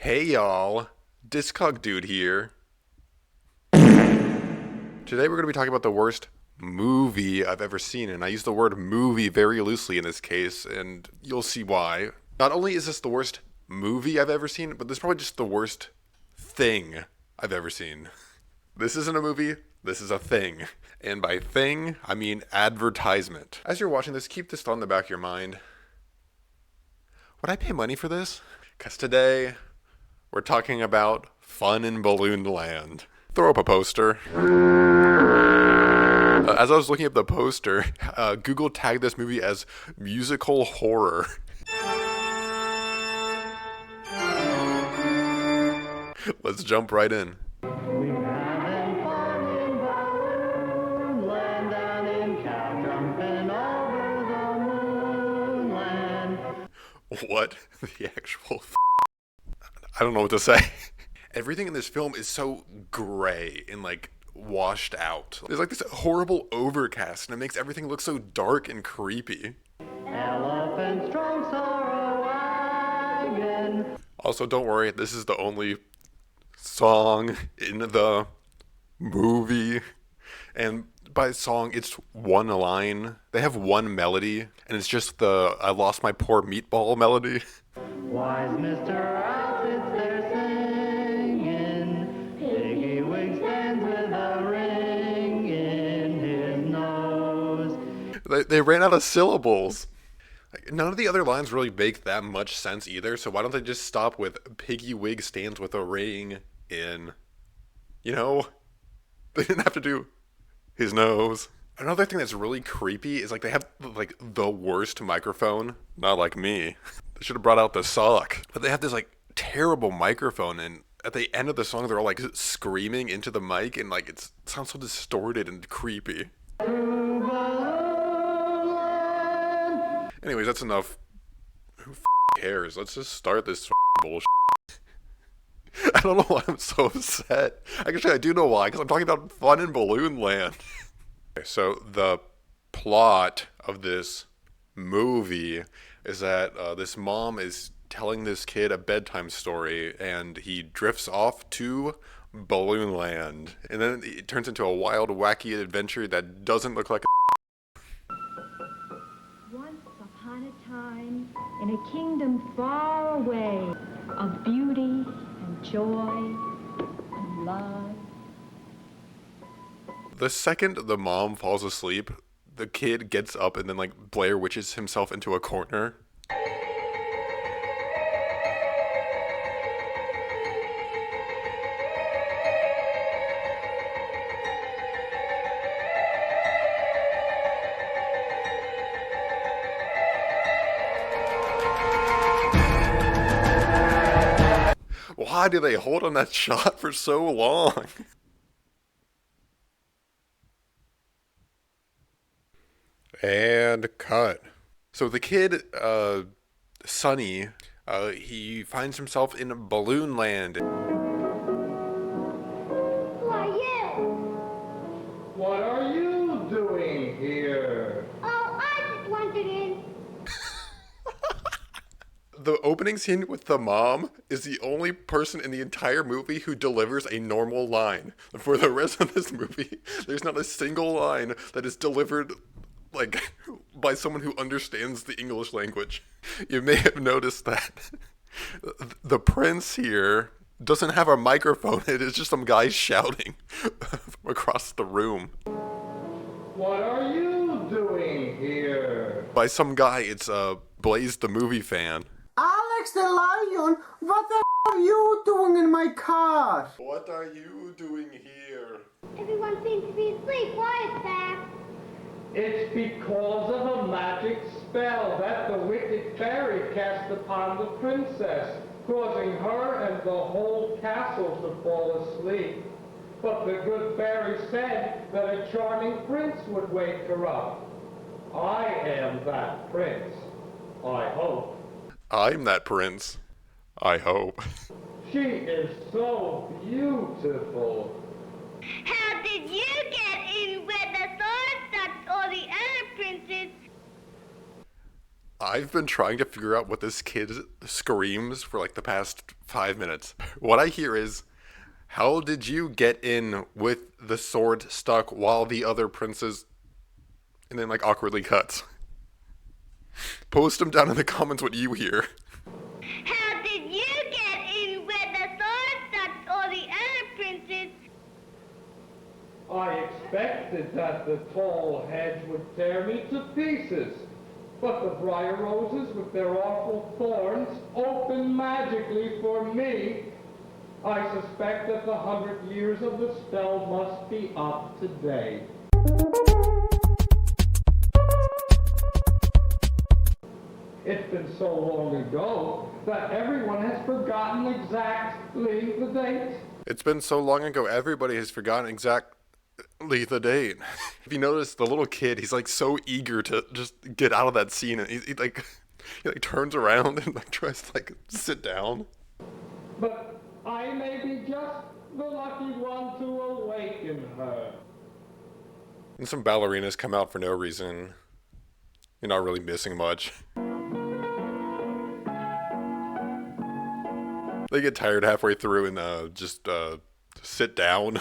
Hey y'all, Discog Dude here. Today we're going to be talking about the worst movie I've ever seen, and I use the word movie very loosely in this case, and you'll see why. Not only is this the worst movie I've ever seen, but this is probably just the worst thing I've ever seen. This isn't a movie, this is a thing. And by thing, I mean advertisement. As you're watching this, keep this thought in the back of your mind. Would I pay money for this? Because today, we're talking about fun in Balloon Land. Throw up a poster. As I was looking up the poster, Google tagged this movie as musical horror. Let's jump right in. What the actual I don't know what to say. Everything in this film is so gray and like washed out. There's like this horrible overcast and it makes everything look so dark and creepy. Elephant's trunks are a wagon. Also, don't worry, this is the only song in the movie. And by song, it's one line. They have one melody, and it's just the I lost my poor meatball melody. Wise Mr. Ralph sits there singing. Piggy Wig stands with a ring in his nose. They ran out of syllables. Like, none of the other lines really make that much sense either, so why don't they just stop with Piggy Wig stands with a ring in, you know? They didn't have to do his nose. Another thing that's really creepy is like they have like the worst microphone. Not like me. They should have brought out the sock. But they have this like terrible microphone, and at the end of the song they're all like screaming into the mic, and like it sounds so distorted and creepy. Anyways, that's enough. Who cares? Let's just start this bullshit. I don't know why I'm so upset. Actually, I do know why, because I'm talking about fun in Balloon Land. So the plot of this movie is that this mom is telling this kid a bedtime story, and he drifts off to Balloon Land. And then it turns into a wild, wacky adventure that doesn't look like a Once upon a time, in a kingdom far away, of beauty and joy and love. The second the mom falls asleep, the kid gets up and then like Blair Witches himself into a corner. Why do they hold on that shot for so long? And cut. So the kid, Sonny, he finds himself in Balloon Land. Who are you? What are you doing here? Oh, I just wandered in. The opening scene with the mom is the only person in the entire movie who delivers a normal line. For the rest of this movie, there's not a single line that is delivered like by someone who understands the English language. You may have noticed that the prince here doesn't have a microphone. It is just some guy shouting across the room. What are you doing here? By some guy, it's Blaze the movie fan. Alex the Lion, what the are you doing in my car? What are you doing here? Everyone seems to be asleep. Why is that? It's because of a magic spell that the wicked fairy cast upon the princess, causing her and the whole castle to fall asleep. But the good fairy said that a charming prince would wake her up. I am that prince, I hope. I'm that prince. I hope. She is so beautiful. How did you get in where the sword stuck all the other princes? I've been trying to figure out what this kid screams for like the past 5 minutes. What I hear is, how did you get in with the sword stuck while the other princes... And then like awkwardly cuts. Post them down in the comments what you hear. How did you get in with the sword stuck all the other princes? I expected that the tall hedge would tear me to pieces. But the briar roses with their awful thorns opened magically for me. I suspect that the 100 years of the spell must be up today. It's been so long ago that everyone has forgotten exactly the date. It's been so long ago, everybody has forgotten exactly the date. If you notice, the little kid, he's like so eager to just get out of that scene, and he like turns around and like tries to like sit down. But I may be just the lucky one to awaken her. And some ballerinas come out for no reason. You're not really missing much. They get tired halfway through and just sit down.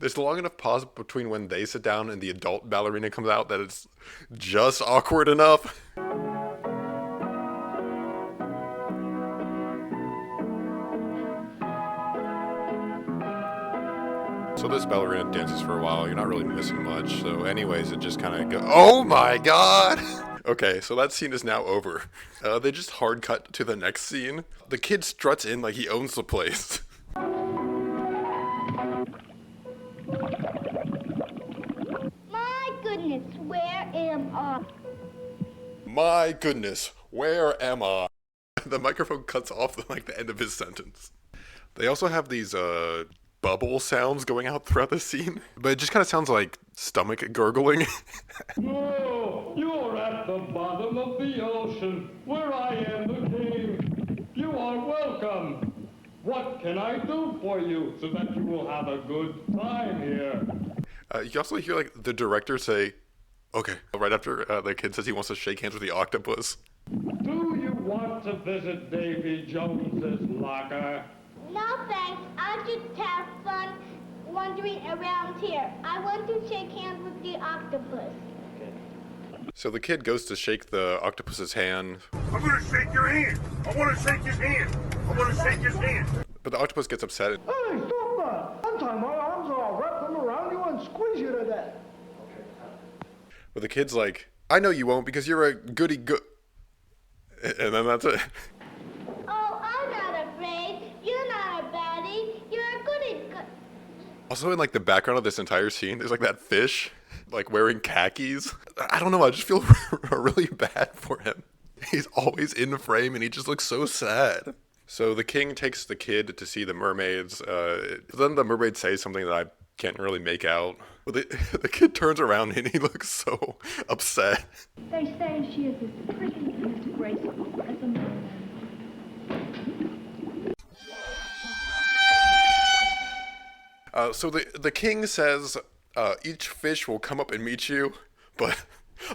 There's a long enough pause between when they sit down and the adult ballerina comes out that it's just awkward enough. So this ballerina dances for a while. You're not really missing much. So anyways, it just kind of goes, oh my god! Okay, so that scene is now over. They just hard cut to the next scene. The kid struts in like he owns the place. My goodness, where am I? My goodness, where am I? The microphone cuts off like the end of his sentence. They also have these bubble sounds going out throughout the scene, but it just kind of sounds like stomach gurgling. Oh, you're at the bottom of the ocean, where I am the king. You are welcome. What can I do for you so that you will have a good time here? You also hear like the director say, okay, right after the kid says he wants to shake hands with the octopus. Do you want to visit Davy Jones's locker? No thanks, I just have fun wandering around here. I want to shake hands with the octopus. So the kid goes to shake the octopus's hand. I'm gonna shake your hand. I wanna shake his hand. I wanna shake his hand. But the octopus gets upset. Hey, stop that! I'm tying my arms and I'll wrap them around you and squeeze you to death. But the kid's like, I know you won't because you're a goody good. And then that's it. Oh, I'm not afraid. You're not a baddie. You're a goody good. Also in like the background of this entire scene, there's like that fish, like wearing khakis. I don't know, I just feel really bad for him. He's always in frame and he just looks so sad. So the king takes the kid to see the mermaids. Then the mermaids say something that I can't really make out. But the kid turns around and he looks so upset. They say she is as pretty and as graceful as a mermaid. So the king says each fish will come up and meet you, but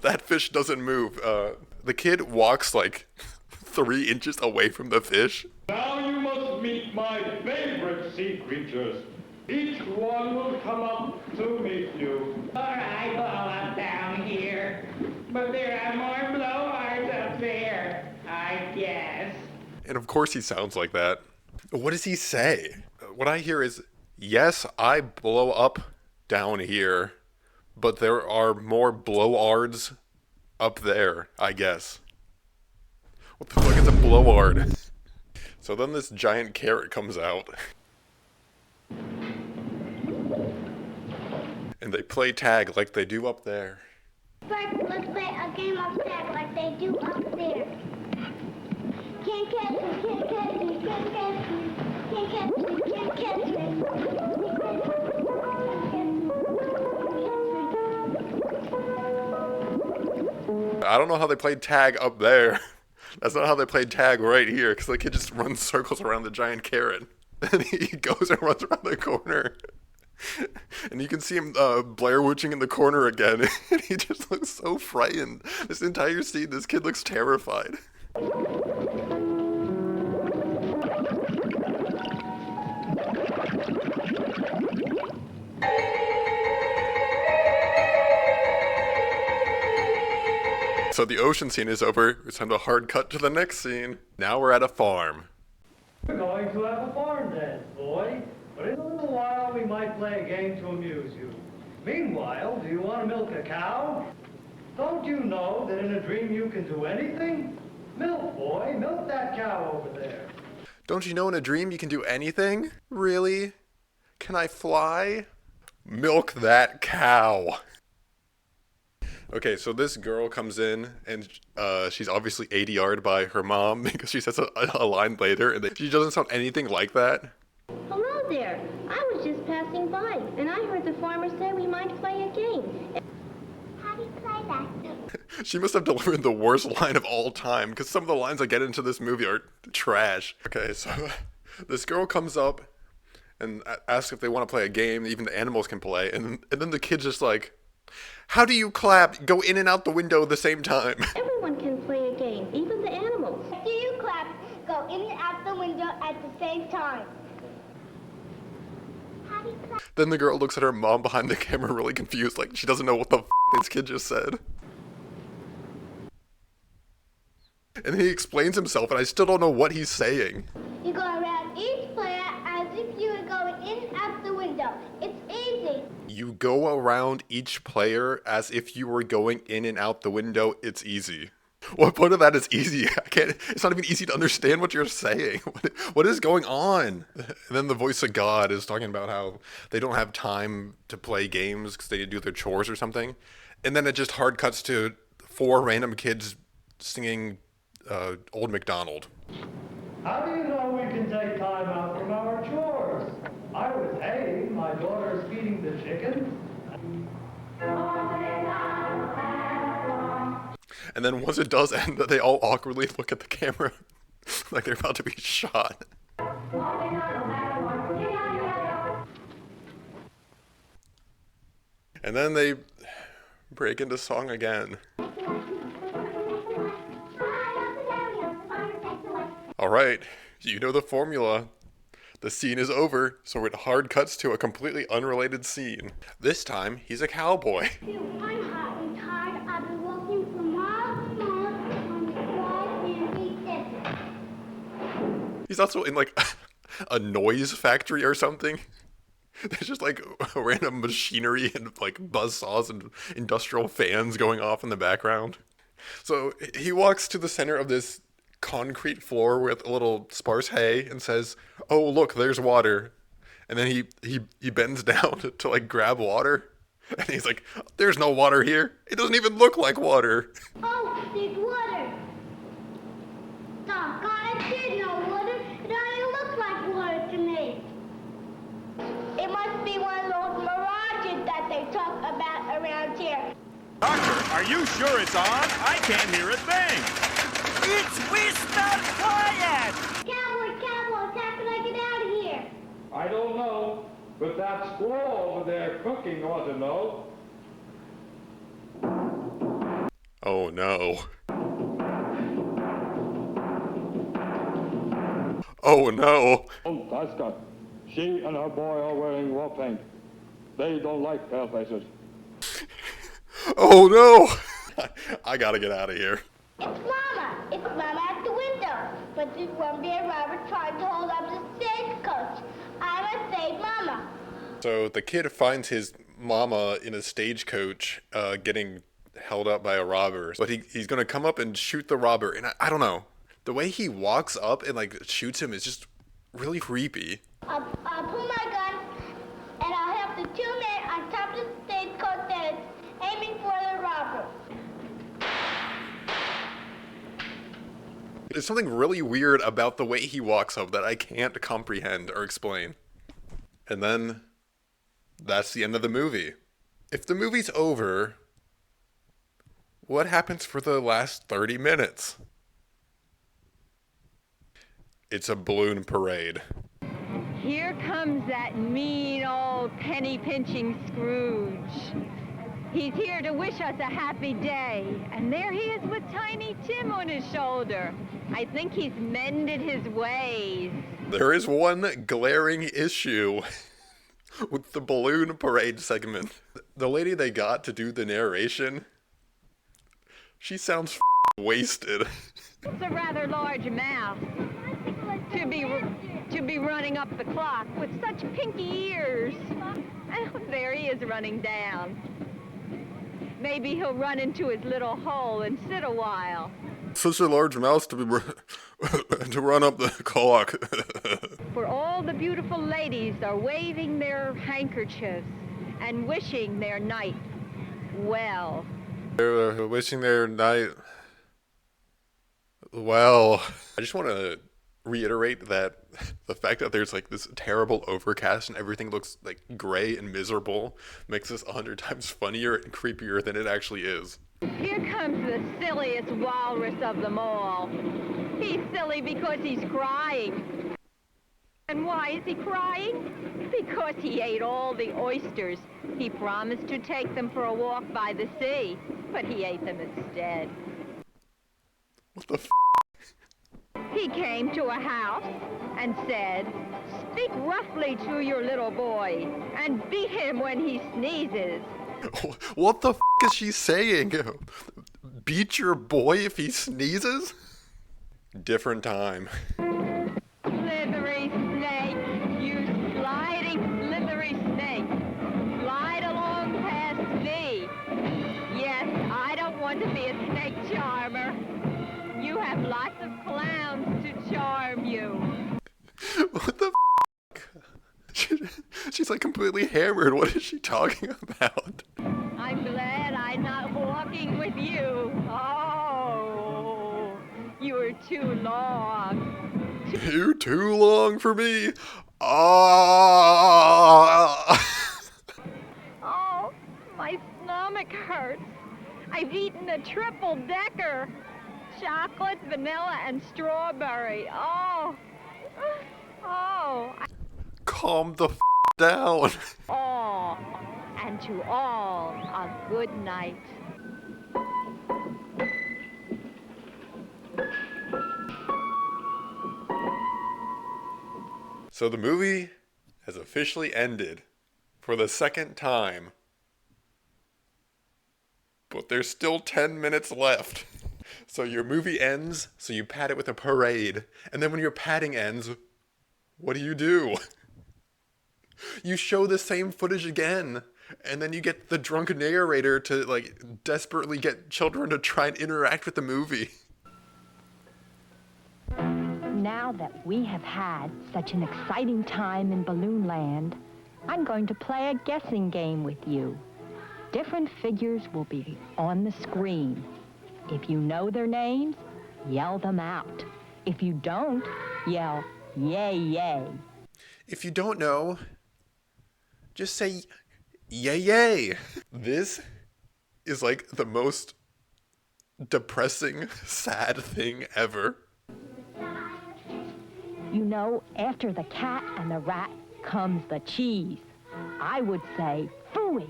that fish doesn't move. The kid walks like 3 inches away from the fish. Now you must meet my favorite sea creatures. Each one will come up to meet you. All right, blow up down here. But there are more blowhards up there, I guess. And of course he sounds like that. What does he say? What I hear is, yes, I blow up down here, but there are more blowards up there, I guess. What the fuck is a bloward? So then this giant carrot comes out. And they play tag like they do up there. First, let's play a game of tag like they do up there. Can't catch me, can't catch me, can't catch me. Can't catch me, can't catch me. I don't know how they played tag up there. That's not how they played tag right here, because the kid just runs circles around the giant carrot. And he goes and runs around the corner. And you can see him Blair Witching in the corner again, and he just looks so frightened. This entire scene, this kid looks terrified. So the ocean scene is over. It's time to hard cut to the next scene. Now we're at a farm. We're going to have a barn dance, boy. But in a little while, we might play a game to amuse you. Meanwhile, do you want to milk a cow? Don't you know that in a dream you can do anything? Milk, boy. Milk that cow over there. Don't you know in a dream you can do anything? Really? Can I fly? Milk that cow. Okay, so this girl comes in, and she's obviously ADR'd by her mom because she says a line later, and she doesn't sound anything like that. Hello there. I was just passing by, and I heard the farmer say we might play a game. How do you play that? She must have delivered the worst line of all time, because some of the lines I get into this movie are trash. Okay, so this girl comes up and asks if they want to play a game even the animals can play, and then the kid's just like, how do you clap? Go in and out the window at the same time. Everyone can play a game, even the animals. Do you clap, go in and out the window at the same time? How do you clap? Then the girl looks at her mom behind the camera really confused, like she doesn't know what the this kid just said. And he explains himself, and I still don't know what he's saying. You go around each player as if you were going in and out the window. It's easy. You go around each player as if you were going in and out the window. It's easy. What part of that is easy? It's not even easy to understand what you're saying. What is going on? And then the voice of God is talking about how they don't have time to play games because they do their chores or something. And then it just hard cuts to 4 random kids singing Old MacDonald. How do you know we can take time out from our chores? I was haying, my daughter's feeding the chickens. And then once it does end, they all awkwardly look at the camera like they're about to be shot. And then they break into song again. All right, you know the formula. The scene is over, so it hard cuts to a completely unrelated scene. This time, he's a cowboy. I'm hot and tired. I've been walking for miles and miles on the dry sandy desert. He's also in like a noise factory or something. There's just like random machinery and like buzzsaws and industrial fans going off in the background. So he walks to the center of this concrete floor with a little sparse hay and says, "Oh, look, there's water." And then he bends down to like grab water. And he's like, "There's no water here. It doesn't even look like water." Oh, there's water. Doc, I did know water. It only looked like water to me. It must be one of those mirages that they talk about around here. Doctor, are you sure it's on? I can't hear a thing. It's whisper quiet! Cowboy, cowboy, how can I get out of here? I don't know, but that squaw over there cooking ought to know. Oh no. Oh no. Oh, Tasca. She and her boy are wearing war paint. They don't like pale faces. Oh no. I gotta get out of here. It's Mama. It's Mama at the window. But there's one bear robber trying to hold up the stagecoach. I must save Mama. So the kid finds his mama in a stagecoach getting held up by a robber. But he's going to come up and shoot the robber. And I don't know. The way he walks up and like shoots him is just really creepy. I'll pull my gun, and I'll have the 2 men on top of the stagecoach that is aiming for the robber. There's something really weird about the way he walks up that I can't comprehend or explain. And then that's the end of the movie. If the movie's over, what happens for the last 30 minutes? It's a balloon parade. Here comes that mean old penny-pinching Scrooge. He's here to wish us a happy day. And there he is with Tiny Tim on his shoulder. I think he's mended his ways. There is one glaring issue with the balloon parade segment. The lady they got to do the narration, she sounds wasted. It's a rather large mouth to be running up the clock with such pinky ears. Oh, there he is running down. Maybe he'll run into his little hole and sit a while. Such a large mouse to be to run up the clock. For all the beautiful ladies are waving their handkerchiefs and wishing their night well. They're wishing their night well. I just want to reiterate that the fact that there's like this terrible overcast and everything looks like gray and miserable makes this 100 times funnier and creepier than it actually is. Here comes the silliest walrus of them all. He's silly because he's crying. And why is he crying? Because he ate all the oysters. He promised to take them for a walk by the sea, but he ate them instead. What the f***? He came to a house and said, "Speak roughly to your little boy and beat him when he sneezes." What the f*** is she saying? Beat your boy if he sneezes? Different time. Slithery snake, you sliding slithery snake, slide along past me. Yes, I don't want to be a snake charmer. You have lots of clowns to charm you. What the f***? She's like completely hammered. What is she talking about? I'm glad I'm not walking with you. Oh, you were too long. You're too long for me. Ah! Oh, my stomach hurts. I've eaten a triple-decker. Chocolate, vanilla, and strawberry. Oh. Oh. Calm the f*** down. All. And to all, a good night. So the movie has officially ended for the second time. But there's still 10 minutes left. So your movie ends, so you pad it with a parade. And then when your padding ends, what do? You show the same footage again. And then you get the drunk narrator to like desperately get children to try and interact with the movie. Now that we have had such an exciting time in Balloon Land, I'm going to play a guessing game with you. Different figures will be on the screen. If you know their names, yell them out. If you don't, yell, yay, yay. If you don't know, just say, yay, yay. This is like the most depressing, sad thing ever. You know, after the cat and the rat comes the cheese. I would say, phooey.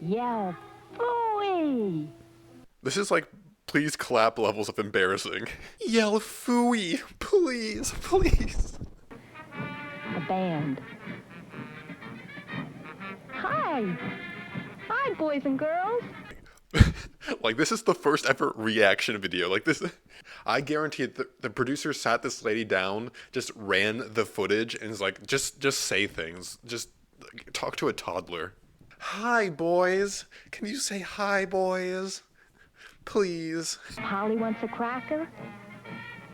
Yell, phooey. This is like, please clap levels of embarrassing. Yell phooey, please, please. The band. Hi. Hi, boys and girls. Like, this is the first ever reaction video. Like, this, I guarantee it, the producer sat this lady down, just ran the footage, and is like, just say things. Just like, talk to a toddler. Hi, boys. Can you say hi, boys? Please. Polly wants a cracker?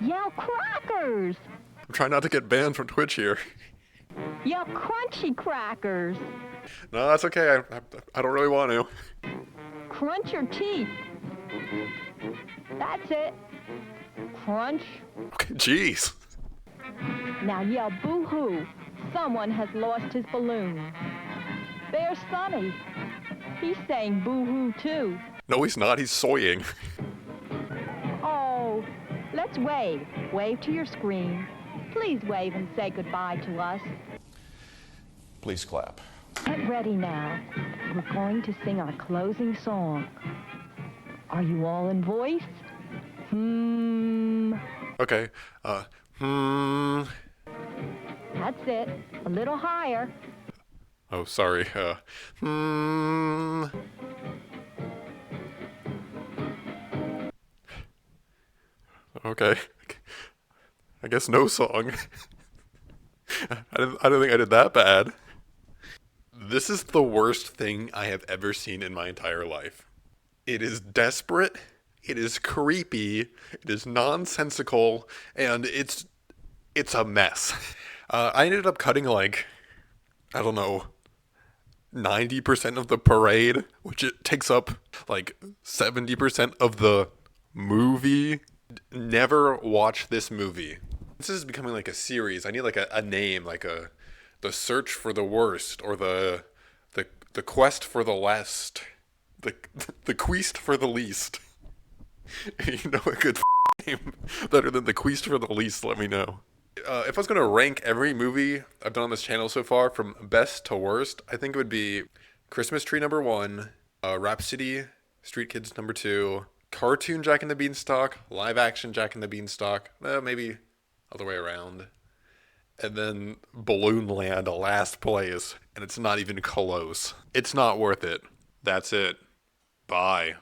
Yell crackers! I'm trying not to get banned from Twitch here. Yell crunchy crackers! No, that's okay. I don't really want to. Crunch your teeth. That's it. Crunch. Okay, jeez. Now yell boo-hoo. Someone has lost his balloon. There's Sonny. He's saying boo-hoo too. No, he's not. He's soying. Oh, let's wave. Wave to your screen. Please wave and say goodbye to us. Please clap. Get ready now. We're going to sing our closing song. Are you all in voice? Okay, That's it. A little higher. Oh, sorry, Okay. I guess no song. I don't think I did that bad. This is the worst thing I have ever seen in my entire life. It is desperate, it is creepy, it is nonsensical, and it's a mess. I ended up cutting like, I don't know, 90% of the parade, which it takes up like 70% of the movie. Never watch this movie. This is becoming like a series. I need like a name, like the search for the worst, or the quest for the last, the quest for the least. You know a good name better than the quest for the least? Let me know. If I was gonna rank every movie I've done on this channel so far from best to worst, I think it would be Christmas Tree number 1, Rhapsody, Street Kids number 2, cartoon Jack and the Beanstalk, live action Jack and the Beanstalk, maybe other way around, and then Balloon Land last place, and it's not even close. It's not worth it. That's it. Bye.